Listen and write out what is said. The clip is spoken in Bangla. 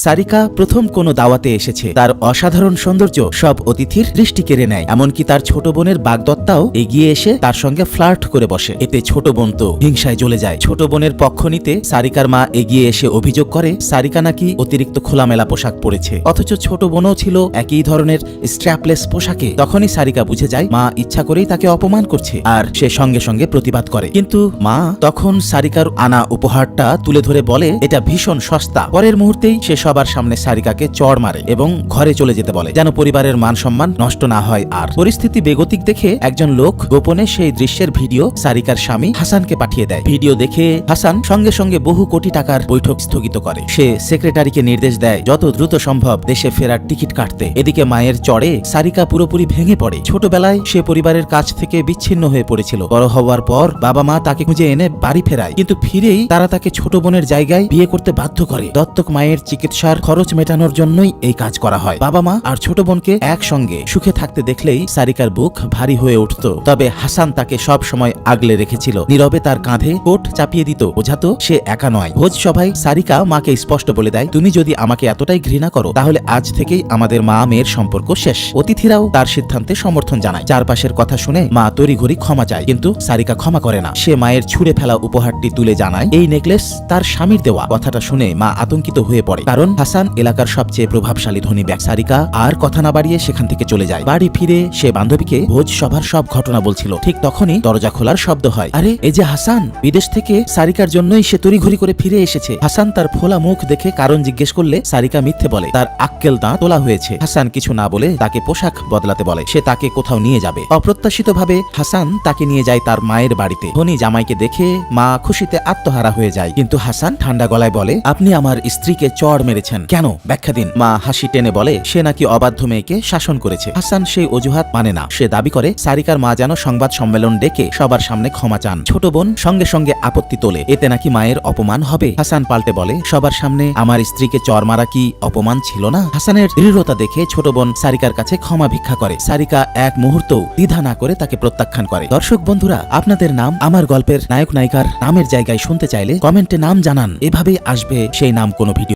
সারিকা প্রথম কোনো দাওয়াতে এসেছে। তার অসাধারণ সৌন্দর্য সব অতিথির দৃষ্টি কেড়ে নেয়। এমনকি তার ছোট বোনের বাগদত্তাও এগিয়ে এসে তার সঙ্গে ফ্লার্ট করে বসে। এতে ছোট বোন তো হিংসায় জ্বলে যায়। ছোট বোনের পক্ষ নিতে সারিকার মা এগিয়ে এসে অভিযোগ করে সারিকা নাকি অতিরিক্ত খোলামেলা পোশাক পরেছে, অথচ ছোট বোনও ছিল একই ধরনের স্ট্র্যাপলেস পোশাকে। তখনই সারিকা বুঝে যায় মা ইচ্ছা করেই তাকে অপমান করছে, আর সে সঙ্গে সঙ্গে প্রতিবাদ করে। কিন্তু মা তখন সারিকার আনা উপহারটা তুলে ধরে বলে এটা ভীষণ সস্তা। পরের মুহূর্তেই সে সবার সামনে সারিকাকে চড় মারে এবং ঘরে চলে যেতে বলে, যেন পরিবারের মান সম্মান নষ্ট না হয়। আর পরিস্থিতি বেগতিক দেখে একজন লোক গোপনে সেই দৃশ্যের ভিডিও সারিকার স্বামী হাসানকে পাঠিয়ে দেয়। ভিডিও দেখে হাসান সঙ্গে সঙ্গে বহু কোটি টাকার বৈঠক স্থগিত করে। সে সেক্রেটারিকে নির্দেশ দেয় যত দ্রুত সম্ভব দেশে ফেরার টিকিট কাটতে। এদিকে মায়ের চড়ে সারিকা পুরোপুরি ভেঙে পড়ে। ছোটবেলায় সে পরিবারের কাছ থেকে বিচ্ছিন্ন হয়ে পড়েছিল। বড় হওয়ার পর বাবা মা তাকে খুঁজে এনে বাড়ি ফেরায়, কিন্তু ফিরেই তারা তাকে ছোট বোনের জায়গায় বিয়ে করতে বাধ্য করে। দত্তক মায়ের চিকিৎসার খরচ মেটানোর জন্যই এই কাজ করা হয়। বাবা মা আর ছোট বোনকে একসঙ্গে সুখে থাকতে দেখলেই সারিকার বুক ভারী হয়ে উঠত। তবে হাসান তাকে সব সময় আগলে রেখেছিল, নীরবে তার কাঁধে কোট চাপিয়ে দিত, বোঝাতো সে একা নয়। ভোজ সভায় সারিকা মাকে স্পষ্ট বলে দেয়, তুমি যদি আমাকে এতটাই ঘৃণা করো তাহলে আজ থেকেই আমাদের মা মেয়ের সম্পর্ক শেষ। অতিথিরাও তার সিদ্ধান্তে সমর্থন জানায়। চারপাশের কথা শুনে মা তড়িঘড়ি ক্ষমা চায়, কিন্তু সারিকা ক্ষমা করে না। সে মায়ের ছুঁড়ে ফেলা উপহারটি তুলে জানায় এই নেকলেস তার স্বামীর দেওয়া। কথাটা শুনে মা আতঙ্কিত হয়ে পড়ে, কারণ হাসান এলাকার সবচেয়ে প্রভাবশালী ধনী ব্যক্তি। সারিকা আর কথা না বাড়িয়ে সেখান থেকে চলে যায়। বাড়ি ফিরে সে বান্ধবীকে ভোজ সভার সব ঘটনা বলছিল। ঠিক তখনই দরজা খোলার শব্দ হয়। আরে এই যে হাসান, বিদেশ থেকে সারিকার জন্যই সে তড়িঘড়ি করে ফিরে এসেছে। হাসান তার ফোলা মুখ দেখে কারণ জিজ্ঞেস করলে সারিকা মিথ্যে বলে তার আক্কেল দাঁত তোলা হয়েছে। হাসান কিছু না বলে তাকে পোশাক বদলাতে বলে, সে তাকে কোথাও নিয়ে যাবে। অপ্রত্যাশিতভাবে হাসান তাকে নিয়ে যায় তার মায়ের বাড়িতে। ধনী জামাইকে দেখে মা খুশিতে আত্মহারা হয়ে যায়, কিন্তু হাসান ঠান্ডা গলায় বলে আপনি আমার স্ত্রীকে চড় মেরেছেন কেন, ব্যাখ্যা দিন। মা হাসি টেনে বলে সে নাকি অবাধ্য মেয়েকে শাসন করেছে। হাসান সেই অজুহাত মানে না। সে দাবি করে সারিকার মা যেন সংবাদ সম্মেলন ডেকে সবার সামনে ক্ষমা চান। ছোট বোন সঙ্গে সঙ্গে আপত্তি তোলে, এতে নাকি মায়ের অপমান হবে। হাসান পাল্টে বলে সবার সামনে আমার স্ত্রীকে চড় মারা কি অপমান ছিল না? হাসানের দৃঢ়তা দেখে ছোট বোন সারিকার কাছে ক্ষমা ভিক্ষা করে। সারিকা এক মুহূর্তও দ্বিধা না করে তাকে প্রত্যাখ্যান করে। দর্শক বন্ধুরা, আপনাদের নাম আমার গল্পের নায়ক নায়িকার নামের জায়গায় শুনতে চাইলে কমেন্টে নাম জানান। এভাবেই আসবে সেই নাম কোনো ভিডিও।